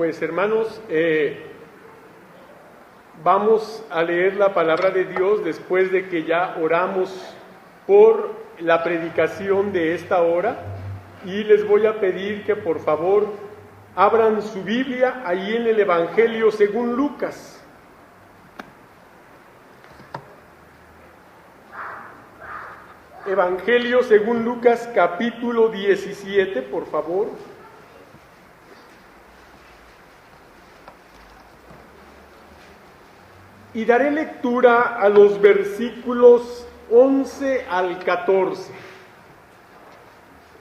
Pues hermanos, vamos a leer la palabra de Dios después de que ya oramos por la predicación de esta hora, y les voy a pedir que por favor abran su Biblia ahí en el Evangelio según Lucas. Evangelio según Lucas capítulo 17, por favor. Y daré lectura a los versículos 11 al 14.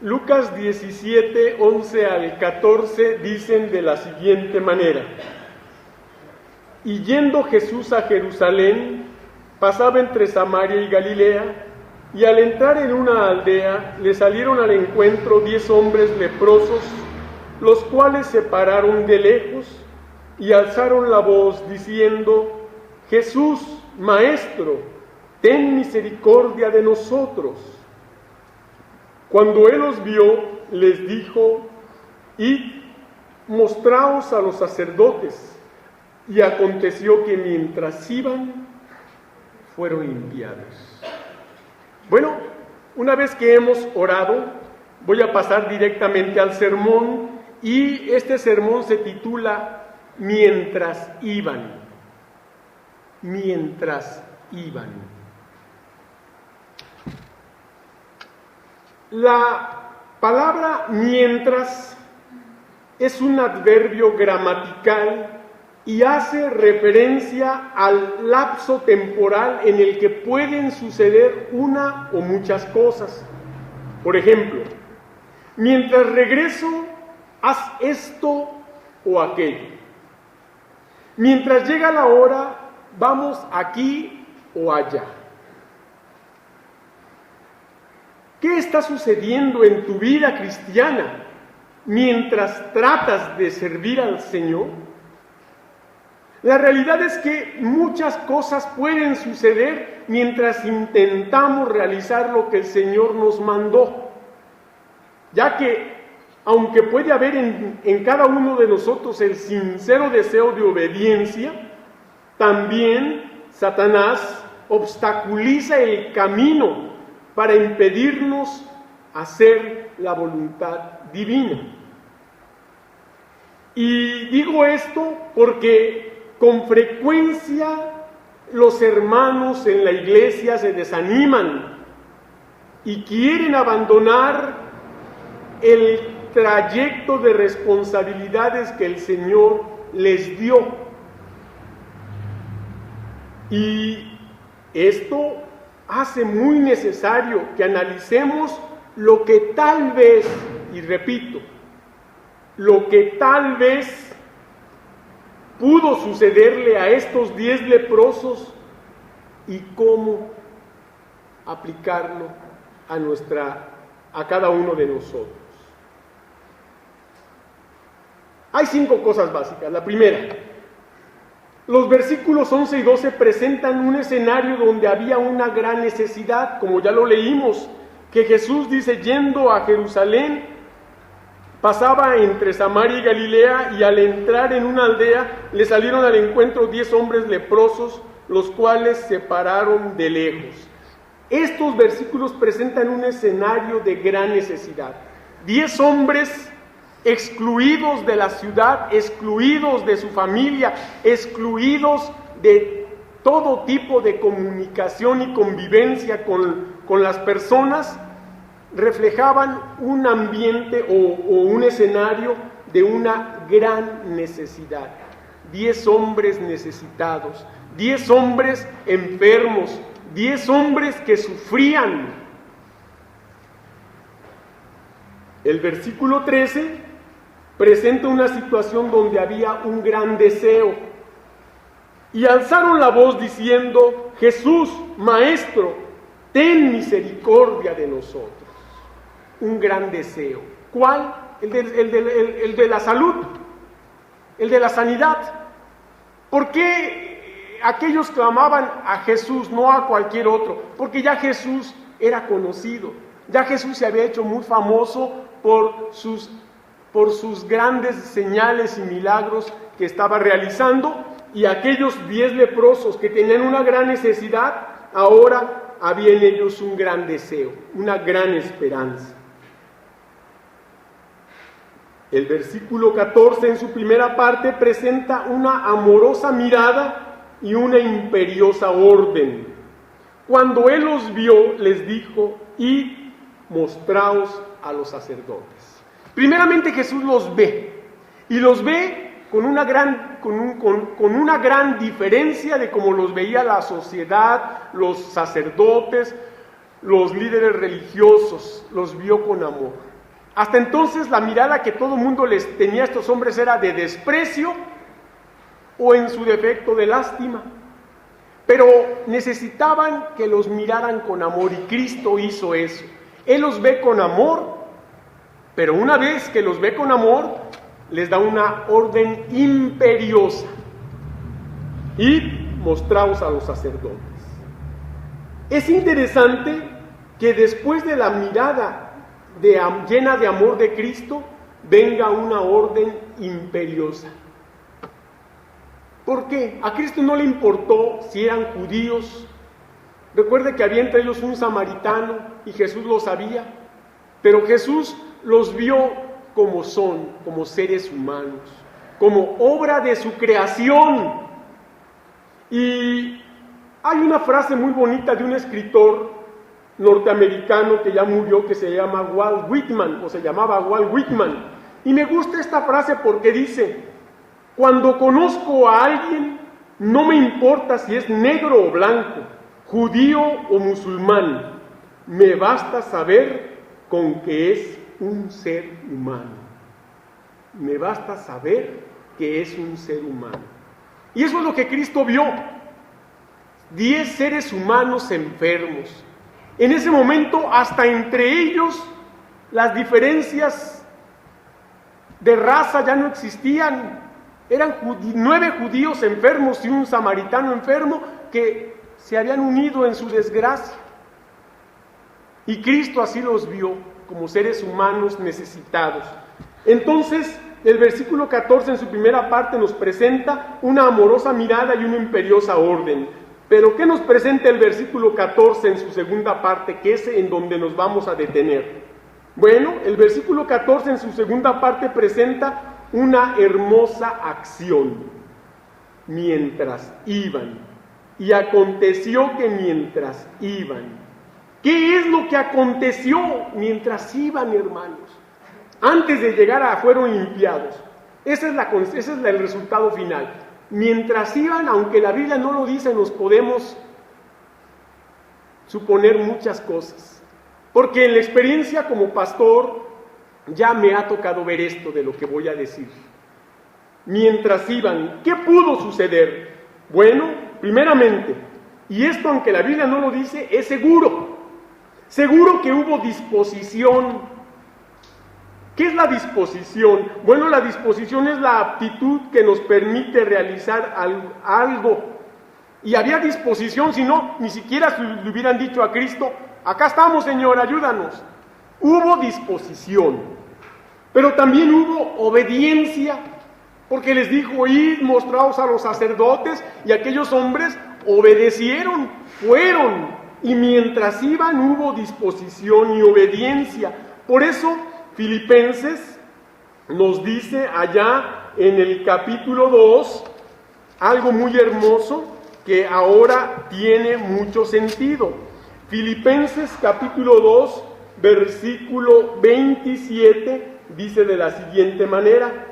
Lucas 17, 11 al 14 dicen de la siguiente manera: Y yendo Jesús a Jerusalén, pasaba entre Samaria y Galilea, y al entrar en una aldea, le salieron al encuentro 10 hombres leprosos, los cuales se pararon de lejos y alzaron la voz diciendo: Jesús, Maestro, ten misericordia de nosotros. Cuando él los vio, les dijo: Id, mostraos a los sacerdotes. Y aconteció que mientras iban, fueron limpiados. Bueno, una vez que hemos orado, voy a pasar directamente al sermón, y este sermón se titula Mientras iban. Mientras iban. La palabra mientras es un adverbio gramatical y hace referencia al lapso temporal en el que pueden suceder una o muchas cosas. Por ejemplo, mientras regreso, haz esto o aquello. Mientras llega la hora, vamos aquí o allá. ¿Qué está sucediendo en tu vida cristiana mientras tratas de servir al Señor? La realidad es que muchas cosas pueden suceder mientras intentamos realizar lo que el Señor nos mandó, ya que aunque puede haber en cada uno de nosotros el sincero deseo de obediencia, también Satanás obstaculiza el camino para impedirnos hacer la voluntad divina. Y digo esto porque con frecuencia los hermanos en la iglesia se desaniman y quieren abandonar el trayecto de responsabilidades que el Señor les dio. Y esto hace muy necesario que analicemos lo que tal vez, y repito, lo que tal vez pudo sucederle a estos 10 leprosos y cómo aplicarlo a cada uno de nosotros. Hay 5 cosas básicas. La primera: los versículos 11 y 12 presentan un escenario donde había una gran necesidad, como ya lo leímos, que Jesús dice, yendo a Jerusalén, pasaba entre Samaria y Galilea, y al entrar en una aldea, le salieron al encuentro 10 hombres leprosos, los cuales se pararon de lejos. Estos versículos presentan un escenario de gran necesidad. 10 hombres excluidos de la ciudad, excluidos de su familia, excluidos de todo tipo de comunicación y convivencia con las personas, reflejaban un ambiente o un escenario de una gran necesidad. 10 hombres necesitados, 10 hombres enfermos, 10 hombres que sufrían. El versículo 13 presenta una situación donde había un gran deseo. Y alzaron la voz diciendo: Jesús, Maestro, ten misericordia de nosotros. Un gran deseo. ¿Cuál? El de la salud, el de la sanidad. ¿Por qué aquellos clamaban a Jesús, no a cualquier otro? Porque ya Jesús era conocido, ya Jesús se había hecho muy famoso por sus por sus grandes señales y milagros que estaba realizando, y aquellos 10 leprosos que tenían una gran necesidad, ahora había en ellos un gran deseo, una gran esperanza. El versículo 14 en su primera parte presenta una amorosa mirada y una imperiosa orden. Cuando Él los vio, les dijo: id, mostraos a los sacerdotes. Primeramente Jesús los ve, y los ve con una gran diferencia de cómo los veía la sociedad, los sacerdotes, los líderes religiosos. Los vio con amor. Hasta entonces la mirada que todo el mundo les tenía a estos hombres era de desprecio o, en su defecto, de lástima. Pero necesitaban que los miraran con amor, y Cristo hizo eso. Él los ve con amor, pero una vez que los ve con amor, les da una orden imperiosa: id, mostraos a los sacerdotes. Es interesante que después de la mirada llena de amor de Cristo, venga una orden imperiosa. ¿Por qué? A Cristo no le importó si eran judíos. Recuerde que había entre ellos un samaritano, y Jesús lo sabía, pero Jesús los vio como son, como seres humanos, como obra de su creación. Y hay una frase muy bonita de un escritor norteamericano que ya murió, que se llama Walt Whitman, o se llamaba Walt Whitman, y me gusta esta frase porque dice: cuando conozco a alguien, no me importa si es negro o blanco, judío o musulmán, me basta saber con que es un ser humano. Me basta saber que es un ser humano. Y eso es lo que Cristo vio: 10 seres humanos enfermos. En ese momento, hasta entre ellos, las diferencias de raza ya no existían. Eran 9 judíos enfermos y un samaritano enfermo que se habían unido en su desgracia. Y Cristo así los vio, como seres humanos necesitados. Entonces, el versículo 14 en su primera parte nos presenta una amorosa mirada y una imperiosa orden. Pero ¿qué nos presenta el versículo 14 en su segunda parte, que es en donde nos vamos a detener? Bueno, el versículo 14 en su segunda parte presenta una hermosa acción. Mientras iban. Y aconteció que mientras iban. ¿Qué es lo que aconteció mientras iban, hermanos? Antes de llegar fueron limpiados. Ese es el resultado final. Mientras iban, aunque la Biblia no lo dice, nos podemos suponer muchas cosas. Porque en la experiencia como pastor ya me ha tocado ver esto de lo que voy a decir. Mientras iban, ¿qué pudo suceder? Bueno, primeramente, y esto aunque la Biblia no lo dice, es seguro. Seguro que hubo disposición. ¿Qué es la disposición? Bueno, la disposición es la aptitud que nos permite realizar algo. Y había disposición, si no, ni siquiera le hubieran dicho a Cristo: acá estamos, Señor, ayúdanos. Hubo disposición, pero también hubo obediencia, porque les dijo: id, mostraos a los sacerdotes, y aquellos hombres obedecieron, fueron, y mientras iban hubo disposición y obediencia. Por eso Filipenses nos dice allá en el capítulo 2 algo muy hermoso que ahora tiene mucho sentido. Filipenses capítulo 2, versículo 27 dice de la siguiente manera,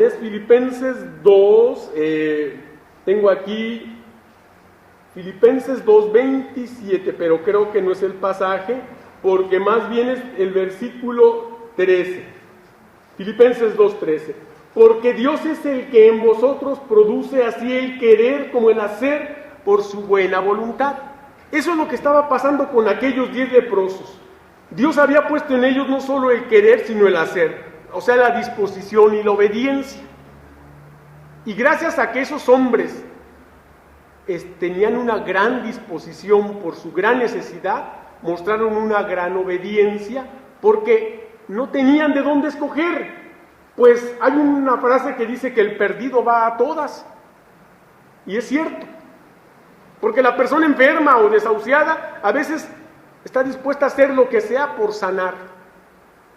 es Filipenses 2, tengo aquí Filipenses 2:27, pero creo que no es el pasaje, porque más bien es el versículo 13. Filipenses 2:13. Porque Dios es el que en vosotros produce así el querer como el hacer por su buena voluntad. Eso es lo que estaba pasando con aquellos 10 leprosos. Dios había puesto en ellos no solo el querer, sino el hacer, o sea, la disposición y la obediencia. Y gracias a que esos hombres tenían una gran disposición por su gran necesidad, mostraron una gran obediencia porque no tenían de dónde escoger. Pues hay una frase que dice que el perdido va a todas, y es cierto, porque la persona enferma o desahuciada a veces está dispuesta a hacer lo que sea por sanar,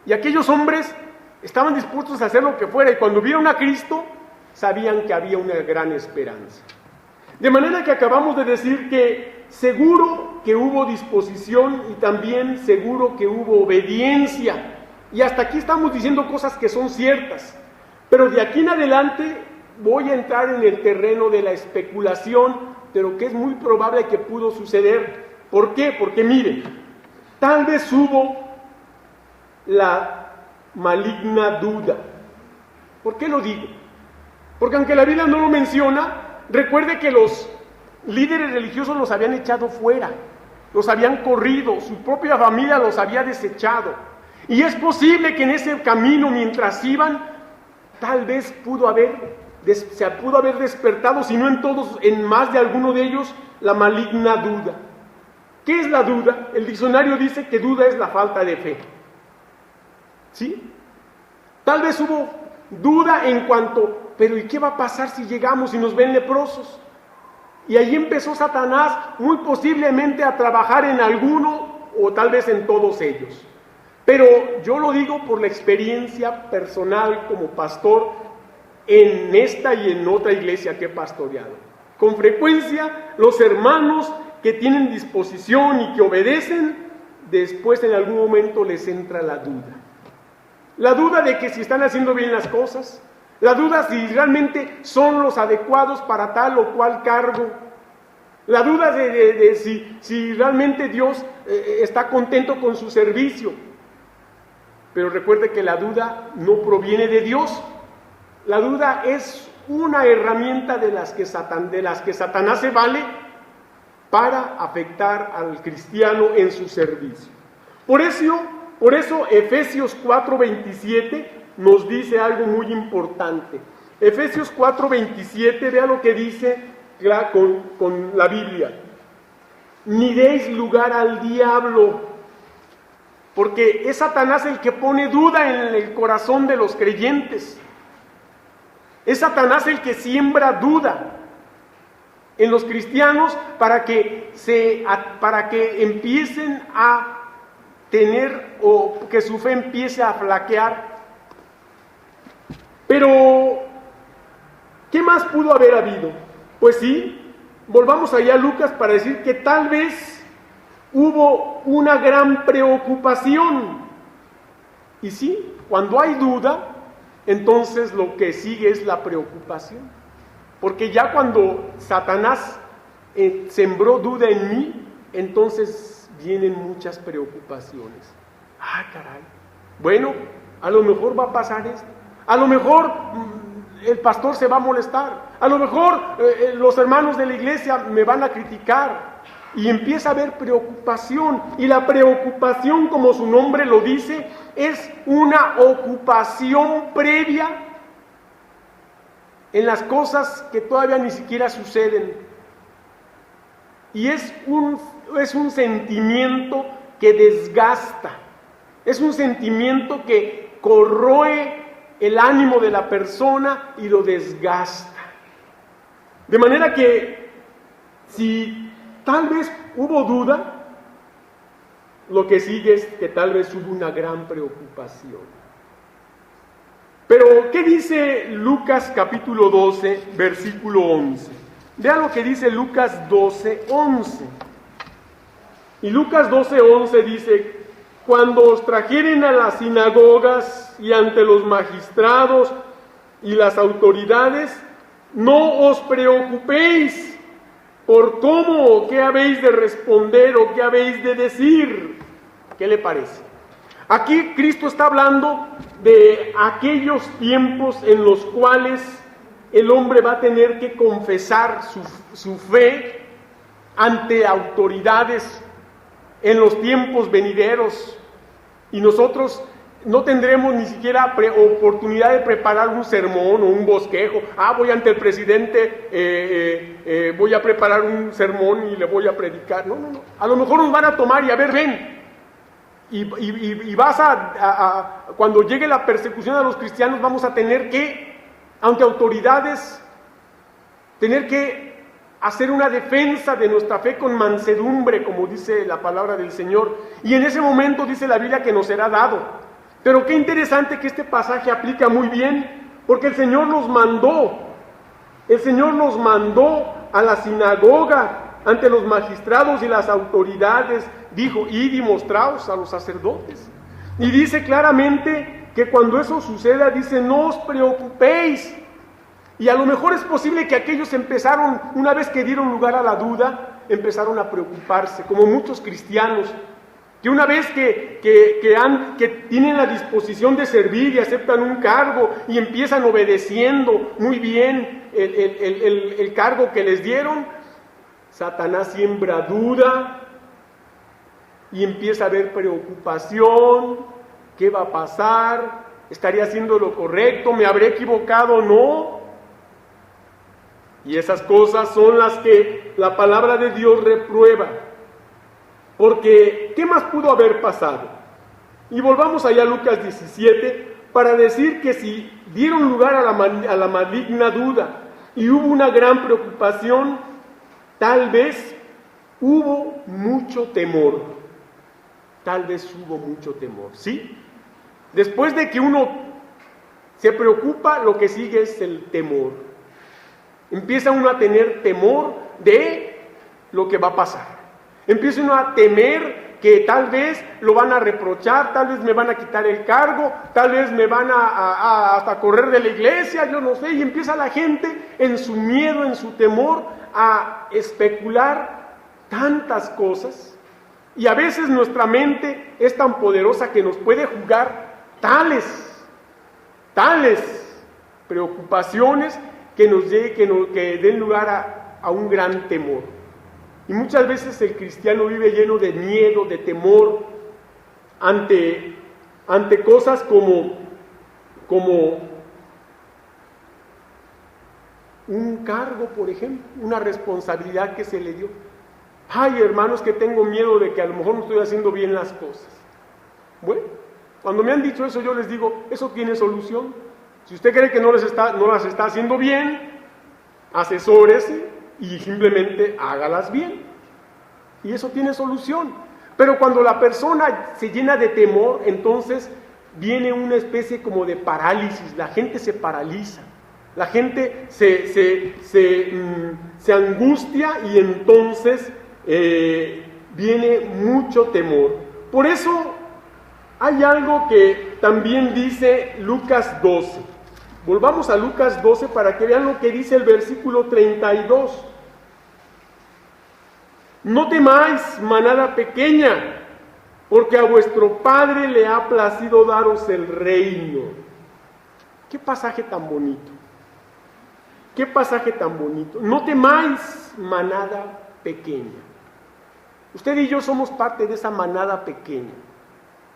y aquellos hombres estaban dispuestos a hacer lo que fuera, y cuando vieron a Cristo sabían que había una gran esperanza. De manera que acabamos de decir que seguro que hubo disposición y también seguro que hubo obediencia. Y hasta aquí estamos diciendo cosas que son ciertas. Pero de aquí en adelante voy a entrar en el terreno de la especulación de lo que es muy probable que pudo suceder. ¿Por qué? Porque mire, tal vez hubo la maligna duda. ¿Por qué lo digo? Porque aunque la Biblia no lo menciona, recuerde que los líderes religiosos los habían echado fuera, los habían corrido, su propia familia los había desechado. Y es posible que en ese camino, mientras iban, tal vez se pudo haber despertado, si no en todos, en más de alguno de ellos, la maligna duda. ¿Qué es la duda? El diccionario dice que duda es la falta de fe. ¿Sí? Tal vez hubo duda en cuanto, pero ¿y qué va a pasar si llegamos y nos ven leprosos? Y ahí empezó Satanás muy posiblemente a trabajar en alguno o tal vez en todos ellos. Pero yo lo digo por la experiencia personal como pastor en esta y en otra iglesia que he pastoreado. Con frecuencia los hermanos que tienen disposición y que obedecen, después en algún momento les entra la duda. La duda de que si están haciendo bien las cosas, la duda si realmente son los adecuados para tal o cual cargo, la duda de si realmente Dios está contento con su servicio. Pero recuerde que la duda no proviene de Dios. La duda es una herramienta de las que Satanás se vale para afectar al cristiano en su servicio. Por eso Efesios 4:27 nos dice algo muy importante. Efesios 4:27, vea lo que dice con la Biblia. Ni deis lugar al diablo, porque es Satanás el que pone duda en el corazón de los creyentes. Es Satanás el que siembra duda en los cristianos para que empiecen a tener o que su fe empiece a flaquear. Pero, ¿qué más pudo haber habido? Pues sí, volvamos allá a Lucas para decir que tal vez hubo una gran preocupación. Y sí, cuando hay duda, entonces lo que sigue es la preocupación. Porque ya cuando Satanás sembró duda en mí, entonces vienen muchas preocupaciones. Ah, caray. Bueno, a lo mejor va a pasar esto. A lo mejor el pastor se va a molestar. A lo mejor los hermanos de la iglesia me van a criticar. Y empieza a haber preocupación, y la preocupación, como su nombre lo dice, es una ocupación previa en las cosas que todavía ni siquiera suceden. Y es un sentimiento que desgasta, es un sentimiento que corroe el ánimo de la persona y lo desgasta. De manera que si tal vez hubo duda, lo que sigue es que tal vez hubo una gran preocupación. Pero, ¿qué dice Lucas capítulo 12, versículo 11? Vean lo que dice Lucas 12, 11. Y Lucas 12, 11 dice: cuando os trajeren a las sinagogas y ante los magistrados y las autoridades, no os preocupéis por cómo o qué habéis de responder o qué habéis de decir. ¿Qué le parece? Aquí Cristo está hablando de aquellos tiempos en los cuales el hombre va a tener que confesar su fe ante autoridades en los tiempos venideros. Y nosotros no tendremos ni siquiera oportunidad de preparar un sermón o un bosquejo. Voy ante el presidente, voy a preparar un sermón y le voy a predicar. No. A lo mejor nos van a tomar y a ver, ven. Y vas cuando llegue la persecución a los cristianos, vamos a tener que, ante autoridades, tener que hacer una defensa de nuestra fe con mansedumbre, como dice la palabra del Señor. Y en ese momento dice la Biblia que nos será dado. Pero qué interesante que este pasaje aplica muy bien, porque el Señor nos mandó a la sinagoga, ante los magistrados y las autoridades, dijo, id y mostraos a los sacerdotes. Y dice claramente que cuando eso suceda, dice, no os preocupéis. Y a lo mejor es posible que aquellos empezaron, una vez que dieron lugar a la duda, empezaron a preocuparse, como muchos cristianos, que una vez que tienen la disposición de servir y aceptan un cargo y empiezan obedeciendo muy bien el cargo que les dieron, Satanás siembra duda y empieza a haber preocupación. ¿Qué va a pasar? ¿Estaré haciendo lo correcto? ¿Me habré equivocado o no? Y esas cosas son las que la palabra de Dios reprueba. Porque, ¿qué más pudo haber pasado? Y volvamos allá a Lucas 17 para decir que si dieron lugar a la maligna duda y hubo una gran preocupación, tal vez hubo mucho temor. Tal vez hubo mucho temor, ¿sí? Después de que uno se preocupa, lo que sigue es el temor. Empieza uno a tener temor de lo que va a pasar. Empieza uno a temer que tal vez lo van a reprochar, tal vez me van a quitar el cargo, tal vez me van hasta correr de la iglesia, yo no sé. Y empieza la gente en su miedo, en su temor, a especular tantas cosas. Y a veces nuestra mente es tan poderosa que nos puede jugar tales preocupaciones que den lugar a un gran temor. Y muchas veces el cristiano vive lleno de miedo, de temor, ante cosas como un cargo, por ejemplo, una responsabilidad que se le dio. Ay, hermanos, que tengo miedo de que a lo mejor no estoy haciendo bien las cosas. Bueno, cuando me han dicho eso, yo les digo, eso tiene solución. Si usted cree que no las está haciendo bien, asesórese y simplemente hágalas bien. Y eso tiene solución. Pero cuando la persona se llena de temor, entonces viene una especie como de parálisis. La gente se paraliza. La gente se angustia y entonces viene mucho temor. Por eso hay algo que también dice Lucas 12. Volvamos a Lucas 12 para que vean lo que dice el versículo 32. No temáis, manada pequeña, porque a vuestro Padre le ha placido daros el reino. Qué pasaje tan bonito. Qué pasaje tan bonito. No temáis, manada pequeña. Usted y yo somos parte de esa manada pequeña.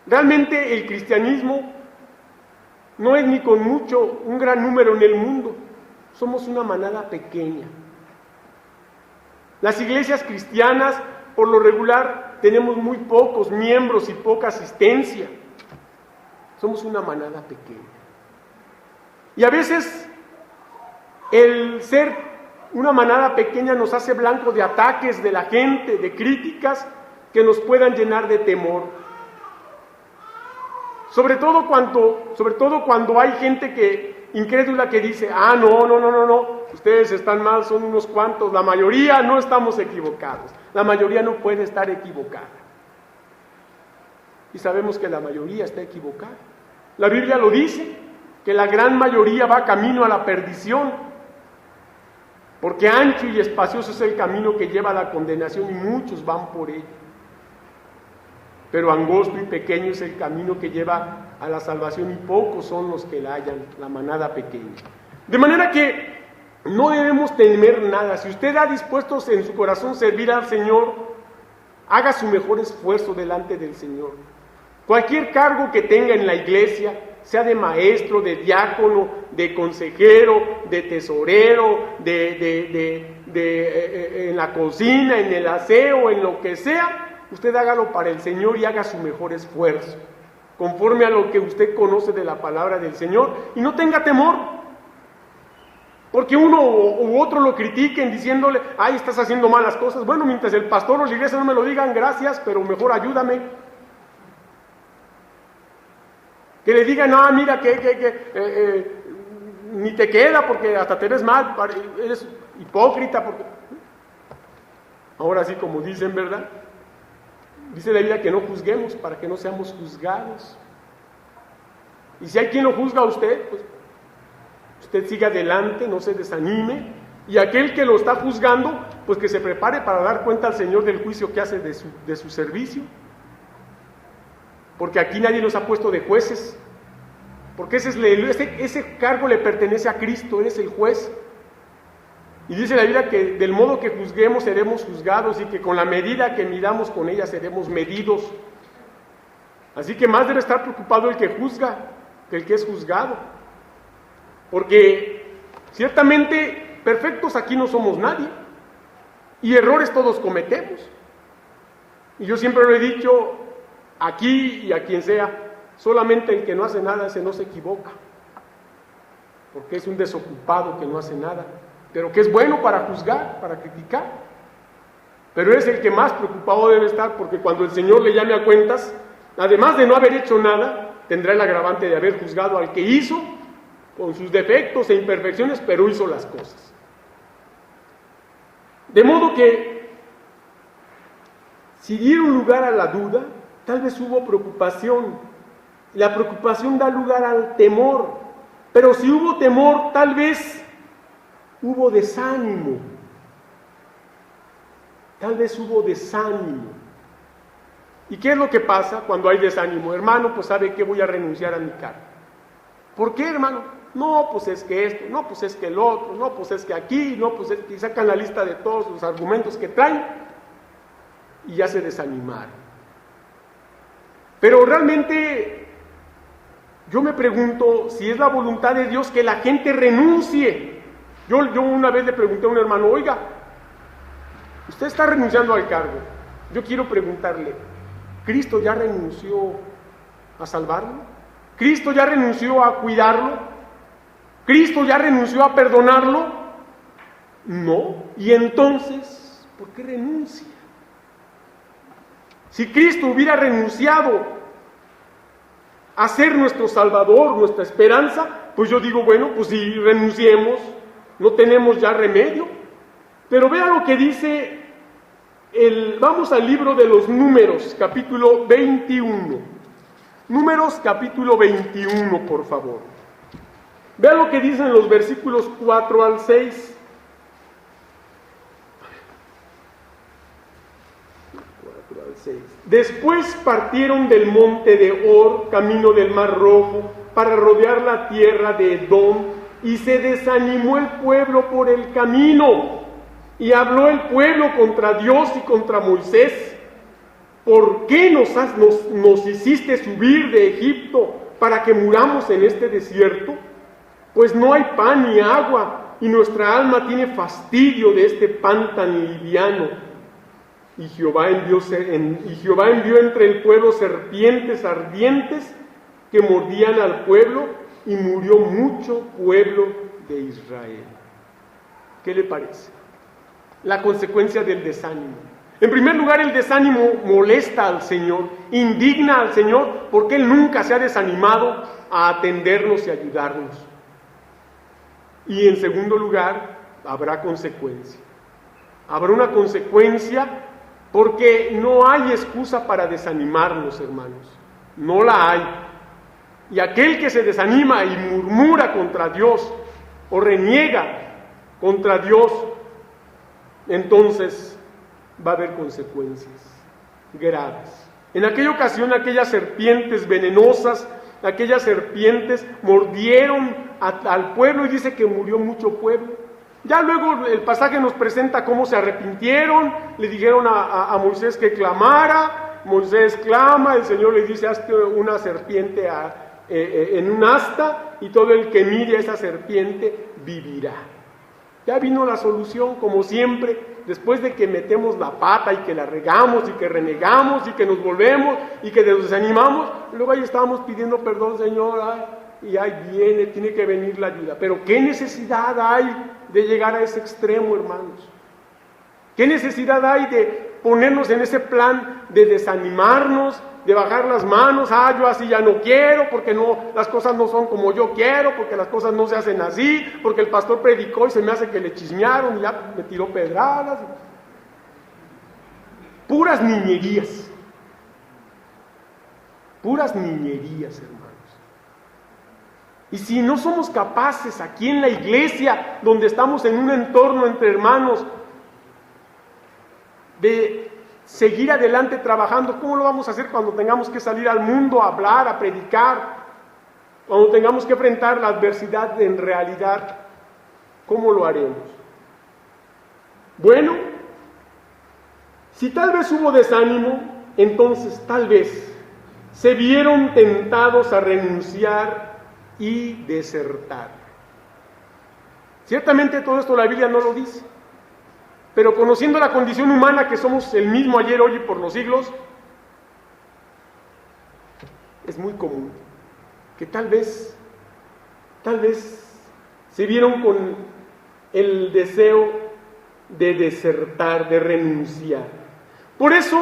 Realmente el cristianismo no es ni con un gran número en el mundo. Somos una manada pequeña. Las iglesias cristianas, por lo regular, tenemos muy pocos miembros y poca asistencia. Somos una manada pequeña. Y a veces el ser una manada pequeña nos hace blanco de ataques de la gente, de críticas que nos puedan llenar de temor. Sobre todo cuando hay gente incrédula que dice, no, ustedes están mal, son unos cuantos, la mayoría no estamos equivocados, la mayoría no puede estar equivocada. Y sabemos que la mayoría está equivocada. La Biblia lo dice, que la gran mayoría va camino a la perdición, porque ancho y espacioso es el camino que lleva a la condenación y muchos van por él. Pero angosto y pequeño es el camino que lleva a la salvación y pocos son los que la hallan, la manada pequeña. De manera que no debemos temer nada. Si usted está dispuesto en su corazón servir al Señor, haga su mejor esfuerzo delante del Señor. Cualquier cargo que tenga en la iglesia, sea de maestro, de diácono, de consejero, de tesorero, en la cocina, en el aseo, en lo que sea, usted hágalo para el Señor y haga su mejor esfuerzo, conforme a lo que usted conoce de la palabra del Señor, y no tenga temor, porque uno u otro lo critiquen diciéndole, ay, estás haciendo malas cosas. Bueno, mientras el pastor o la iglesia no me lo digan, gracias, pero mejor ayúdame. Que le digan, no, mira, ni te queda porque hasta te ves mal, eres hipócrita. Porque... Ahora sí, como dicen, ¿verdad? Dice la Biblia que no juzguemos para que no seamos juzgados. Y si hay quien lo juzga a usted, pues usted siga adelante, no se desanime. Y aquel que lo está juzgando, pues que se prepare para dar cuenta al Señor del juicio que hace de su servicio. Porque aquí nadie nos ha puesto de jueces, porque ese cargo le pertenece a Cristo, Él es el juez. Y dice la Biblia que del modo que juzguemos seremos juzgados, y que con la medida que midamos con ella seremos medidos. Así que más debe estar preocupado el que juzga que el que es juzgado, porque ciertamente perfectos aquí no somos nadie, y errores todos cometemos. Y yo siempre lo he dicho, aquí y a quien sea, solamente el que no hace nada, ese no se equivoca, porque es un desocupado que no hace nada, pero que es bueno para juzgar, para criticar, pero es el que más preocupado debe estar, porque cuando el Señor le llame a cuentas, además de no haber hecho nada, tendrá el agravante de haber juzgado al que hizo, con sus defectos e imperfecciones, pero hizo las cosas. De modo que, si dieron lugar a la duda, tal vez hubo preocupación. La preocupación da lugar al temor, pero si hubo temor, tal vez hubo desánimo. Tal vez hubo desánimo. ¿Y qué es lo que pasa cuando hay desánimo? Hermano, pues ¿sabe qué? Voy a renunciar a mi cargo. ¿Por qué, hermano? No, pues es que esto, no, pues es que el otro, no, pues es que aquí, no, pues es que... Y sacan la lista de todos los argumentos que traen y ya se desanimaron. Pero realmente yo me pregunto si es la voluntad de Dios que la gente renuncie. Yo una vez le pregunté a un hermano, oiga, usted está renunciando al cargo. Yo quiero preguntarle, ¿Cristo ya renunció a salvarlo? ¿Cristo ya renunció a cuidarlo? ¿Cristo ya renunció a perdonarlo? No. Y entonces, ¿por qué renuncia? Si Cristo hubiera renunciado a ser nuestro Salvador, nuestra esperanza, pues yo digo, bueno, pues si renunciemos, no tenemos ya remedio. Pero vea lo que dice, vamos al libro de los Números, capítulo 21. Números, capítulo 21, por favor. Vea lo que dicen los versículos 4 al 6. Después partieron del monte de Hor, camino del Mar Rojo, para rodear la tierra de Edom, y se desanimó el pueblo por el camino, y habló el pueblo contra Dios y contra Moisés. ¿Por qué nos hiciste subir de Egipto para que muramos en este desierto? Pues no hay pan ni agua, y nuestra alma tiene fastidio de este pan tan liviano. Y Jehová envió entre el pueblo serpientes ardientes que mordían al pueblo, y murió mucho pueblo de Israel. ¿Qué le parece? La consecuencia del desánimo. En primer lugar, el desánimo molesta al Señor, indigna al Señor, porque Él nunca se ha desanimado a atendernos y ayudarnos. Y en segundo lugar, habrá consecuencia. Habrá una consecuencia porque no hay excusa para desanimarnos, hermanos. No la hay. Y aquel que se desanima y murmura contra Dios o reniega contra Dios, entonces va a haber consecuencias graves. En aquella ocasión, aquellas serpientes venenosas, aquellas serpientes mordieron al pueblo, y dice que murió mucho pueblo. Ya luego el pasaje nos presenta cómo se arrepintieron, le dijeron a Moisés que clamara, Moisés clama, el Señor le dice, hazte una serpiente en un asta, y todo el que mire a esa serpiente vivirá. Ya vino la solución, como siempre, después de que metemos la pata y que la regamos y que renegamos y que nos volvemos y que nos desanimamos, luego ahí estamos pidiendo perdón, Señor, y ahí viene, tiene que venir la ayuda. Pero ¿qué necesidad hay de llegar a ese extremo, hermanos? ¿Qué necesidad hay de ponernos en ese plan de desanimarnos, de bajar las manos? Yo así ya no quiero, porque las cosas no son como yo quiero, porque las cosas no se hacen así, porque el pastor predicó y se me hace que le chismearon y ya me tiró pedradas. Puras niñerías. Puras niñerías, hermanos. Y si no somos capaces aquí en la iglesia, donde estamos en un entorno entre hermanos, de seguir adelante trabajando, ¿cómo lo vamos a hacer cuando tengamos que salir al mundo a hablar, a predicar? Cuando tengamos que enfrentar la adversidad en realidad, ¿cómo lo haremos? Bueno, si tal vez hubo desánimo, entonces tal vez se vieron tentados a renunciar y desertar. Ciertamente todo esto la Biblia no lo dice, pero conociendo la condición humana, que somos el mismo ayer, hoy y por los siglos, es muy común que tal vez se vieron con el deseo de desertar, de renunciar. Por eso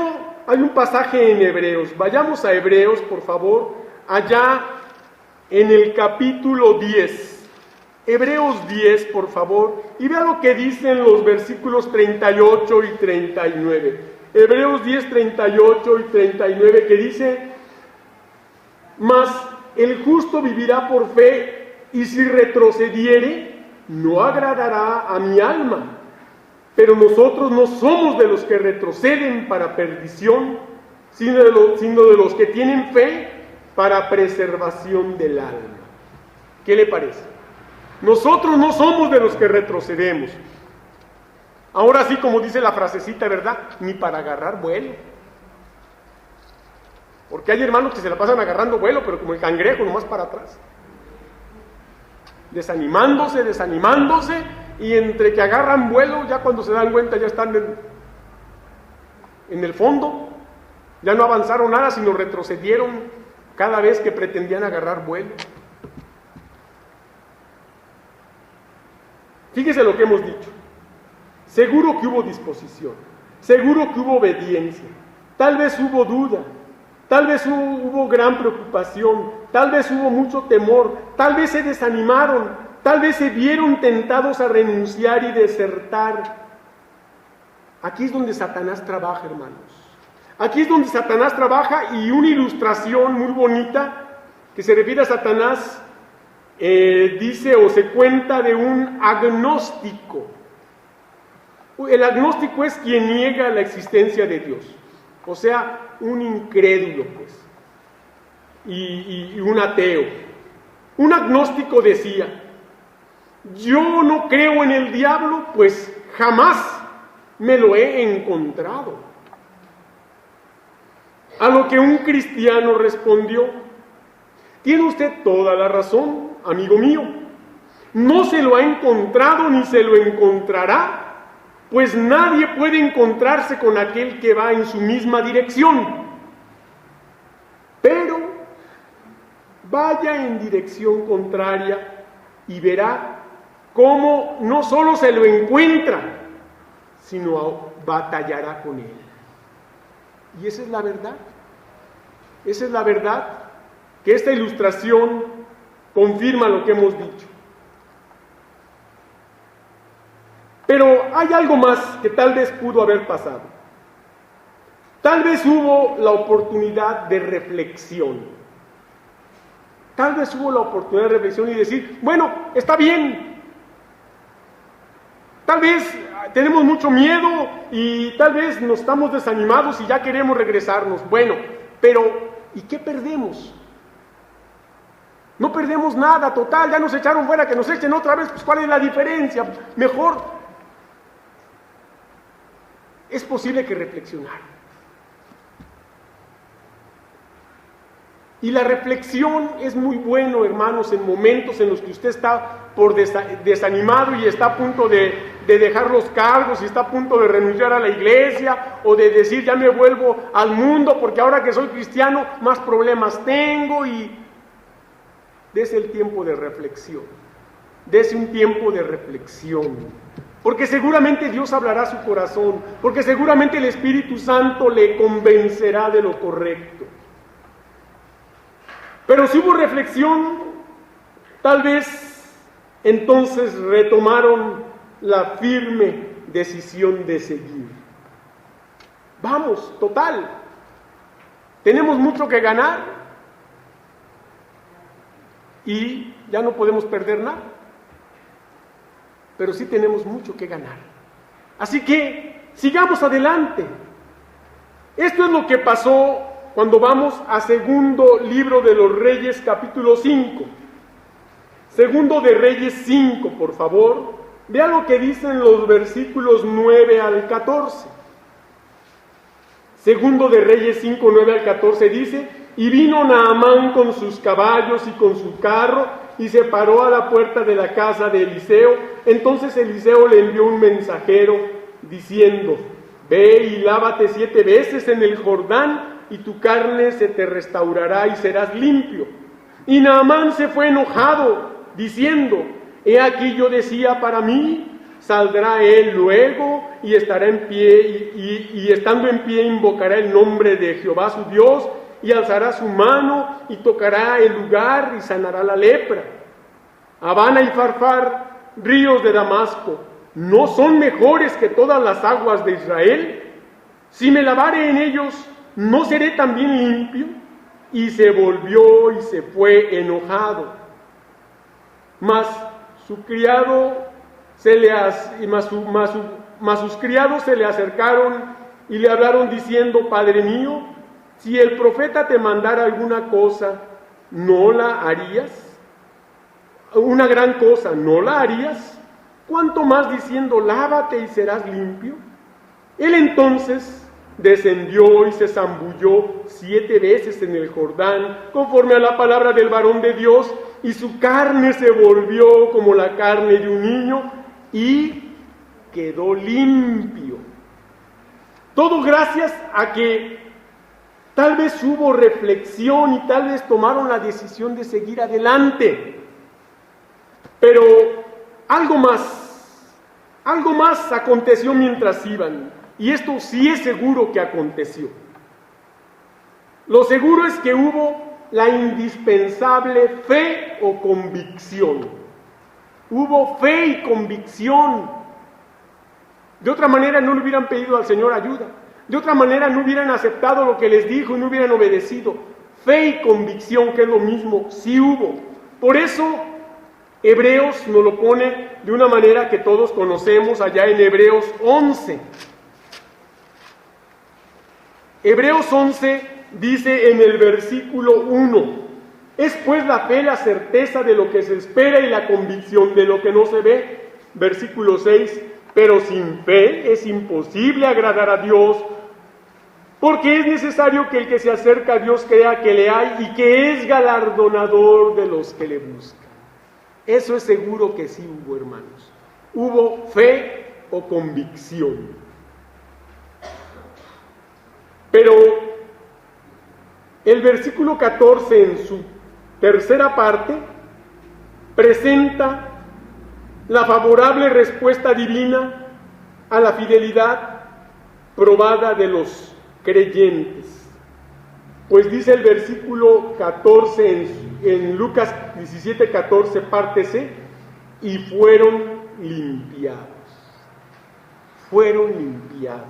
hay un pasaje en Hebreos. Vayamos a Hebreos, por favor, allá en el capítulo 10. Hebreos 10, por favor, y vea lo que dicen los versículos 38 y 39. Hebreos 10, 38 y 39, que dice: mas el justo vivirá por fe, y si retrocediere, no agradará a mi alma. Pero nosotros no somos de los que retroceden para perdición, sino de los que tienen fe para preservación del alma. ¿Qué le parece? Nosotros no somos de los que retrocedemos. Ahora sí, como dice la frasecita, ¿verdad? Ni para agarrar vuelo. Porque hay hermanos que se la pasan agarrando vuelo, pero como el cangrejo, nomás para atrás. Desanimándose, y entre que agarran vuelo, ya cuando se dan cuenta ya están en el fondo. Ya no avanzaron nada, sino retrocedieron cada vez que pretendían agarrar vuelo. Fíjese lo que hemos dicho. Seguro que hubo disposición, seguro que hubo obediencia, tal vez hubo duda, tal vez hubo gran preocupación, tal vez hubo mucho temor, tal vez se desanimaron, tal vez se vieron tentados a renunciar y desertar. Aquí es donde Satanás trabaja, hermanos. Aquí es donde Satanás trabaja, y una ilustración muy bonita que se refiere a Satanás dice o se cuenta de un agnóstico. El agnóstico es quien niega la existencia de Dios, o sea, un incrédulo, pues, y un ateo. Un agnóstico decía: yo no creo en el diablo, pues jamás me lo he encontrado. A lo que un cristiano respondió: tiene usted toda la razón, amigo mío. No se lo ha encontrado ni se lo encontrará, pues nadie puede encontrarse con aquel que va en su misma dirección. Pero vaya en dirección contraria y verá cómo no solo se lo encuentra, sino batallará con él. Y esa es la verdad. Esa es la verdad, que esta ilustración confirma lo que hemos dicho. Pero hay algo más que tal vez pudo haber pasado. Tal vez hubo la oportunidad de reflexión. Tal vez hubo la oportunidad de reflexión y decir: bueno, está bien. Tal vez tenemos mucho miedo y tal vez nos estamos desanimados y ya queremos regresarnos. Bueno, pero ¿y qué perdemos? No perdemos nada, total, ya nos echaron fuera, que nos echen otra vez, pues ¿cuál es la diferencia? Mejor es posible que reflexionar. Y la reflexión es muy bueno, hermanos, en momentos en los que usted está por desanimado y está a punto de dejar los cargos y está a punto de renunciar a la iglesia o de decir ya me vuelvo al mundo porque ahora que soy cristiano más problemas tengo, y dese el tiempo de reflexión, dese un tiempo de reflexión, porque seguramente Dios hablará a su corazón, porque seguramente el Espíritu Santo le convencerá de lo correcto. Pero si hubo reflexión, tal vez entonces retomaron la firme decisión de seguir. Vamos, total, tenemos mucho que ganar y ya no podemos perder nada, pero sí tenemos mucho que ganar. Así que sigamos adelante. Esto es lo que pasó cuando vamos a segundo libro de los Reyes, capítulo 5. Segundo de Reyes 5, por favor. Vea lo que dicen los versículos 9 al 14. Segundo de Reyes 5, 9 al 14 dice: y vino Naamán con sus caballos y con su carro, y se paró a la puerta de la casa de Eliseo. Entonces Eliseo le envió un mensajero, diciendo: ve y lávate 7 veces en el Jordán, y tu carne se te restaurará y serás limpio. Y Naamán se fue enojado, diciendo: he aquí yo decía para mí, saldrá él luego y estará en pie, y estando en pie invocará el nombre de Jehová su Dios, y alzará su mano y tocará el lugar y sanará la lepra. Habana y Farfar, ríos de Damasco, ¿no son mejores que todas las aguas de Israel? Si me lavare en ellos, ¿no seré también limpio? Y se volvió y se fue enojado. Mas sus criados se le acercaron y le hablaron diciendo: Padre mío, si el profeta te mandara alguna cosa, ¿no la harías? Una gran cosa, ¿no la harías? ¿Cuánto más diciendo: lávate y serás limpio? Él entonces descendió y se zambulló 7 veces en el Jordán, conforme a la palabra del varón de Dios, y su carne se volvió como la carne de un niño, y quedó limpio. Todo gracias a que tal vez hubo reflexión y tal vez tomaron la decisión de seguir adelante. Pero algo más aconteció mientras iban. Y esto sí es seguro que aconteció. Lo seguro es que hubo la indispensable fe o convicción. Hubo fe y convicción. De otra manera no le hubieran pedido al Señor ayuda. De otra manera no hubieran aceptado lo que les dijo y no hubieran obedecido. Fe y convicción, que es lo mismo, sí hubo. Por eso Hebreos nos lo pone de una manera que todos conocemos allá en Hebreos 11. Hebreos 11 dice en el versículo 1: es pues la fe la certeza de lo que se espera y la convicción de lo que no se ve. Versículo 6: pero sin fe es imposible agradar a Dios, porque es necesario que el que se acerca a Dios crea que le hay y que es galardonador de los que le buscan. Eso es seguro que sí hubo, hermanos. Hubo fe o convicción. Pero el versículo 14 en su tercera parte presenta la favorable respuesta divina a la fidelidad probada de los creyentes. Pues dice el versículo 14 en Lucas 17:14, parte C: y fueron limpiados. Fueron limpiados.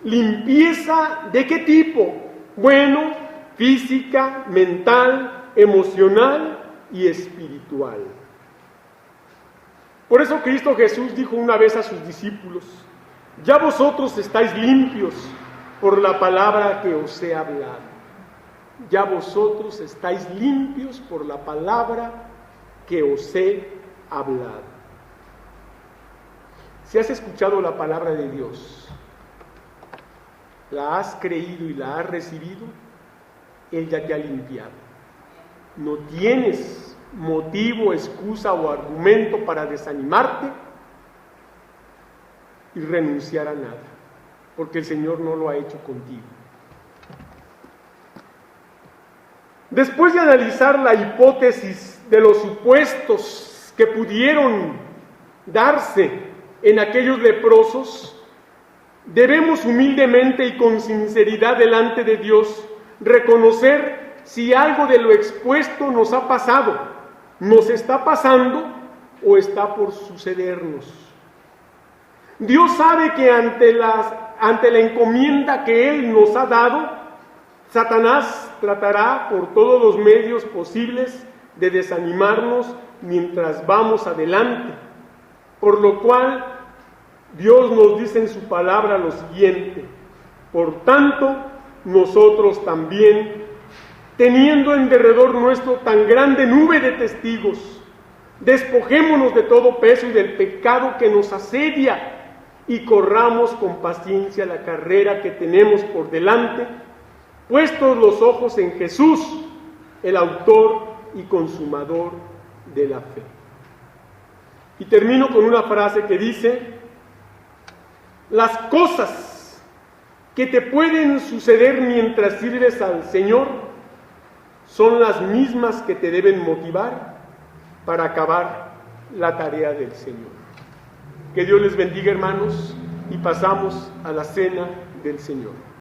¿Limpieza de qué tipo? Bueno, física, mental, emocional y espiritual. Por eso Cristo Jesús dijo una vez a sus discípulos: ya vosotros estáis limpios por la palabra que os he hablado. Ya vosotros estáis limpios por la palabra que os he hablado. Si has escuchado la palabra de Dios, la has creído y la has recibido, Él ya te ha limpiado. No tienes motivo, excusa o argumento para desanimarte y renunciar a nada, porque el Señor no lo ha hecho contigo. Después de analizar la hipótesis de los supuestos que pudieron darse en aquellos leprosos, debemos humildemente y con sinceridad delante de Dios reconocer si algo de lo expuesto nos ha pasado, nos está pasando o está por sucedernos. Dios sabe que ante la encomienda que Él nos ha dado, Satanás tratará por todos los medios posibles de desanimarnos mientras vamos adelante, por lo cual Dios nos dice en su palabra lo siguiente: por tanto, nosotros también, teniendo en derredor nuestro tan grande nube de testigos, despojémonos de todo peso y del pecado que nos asedia, y corramos con paciencia la carrera que tenemos por delante, puestos los ojos en Jesús, el autor y consumador de la fe. Y termino con una frase que dice: las cosas que te pueden suceder mientras sirves al Señor son las mismas que te deben motivar para acabar la tarea del Señor. Que Dios les bendiga, hermanos, y pasamos a la cena del Señor.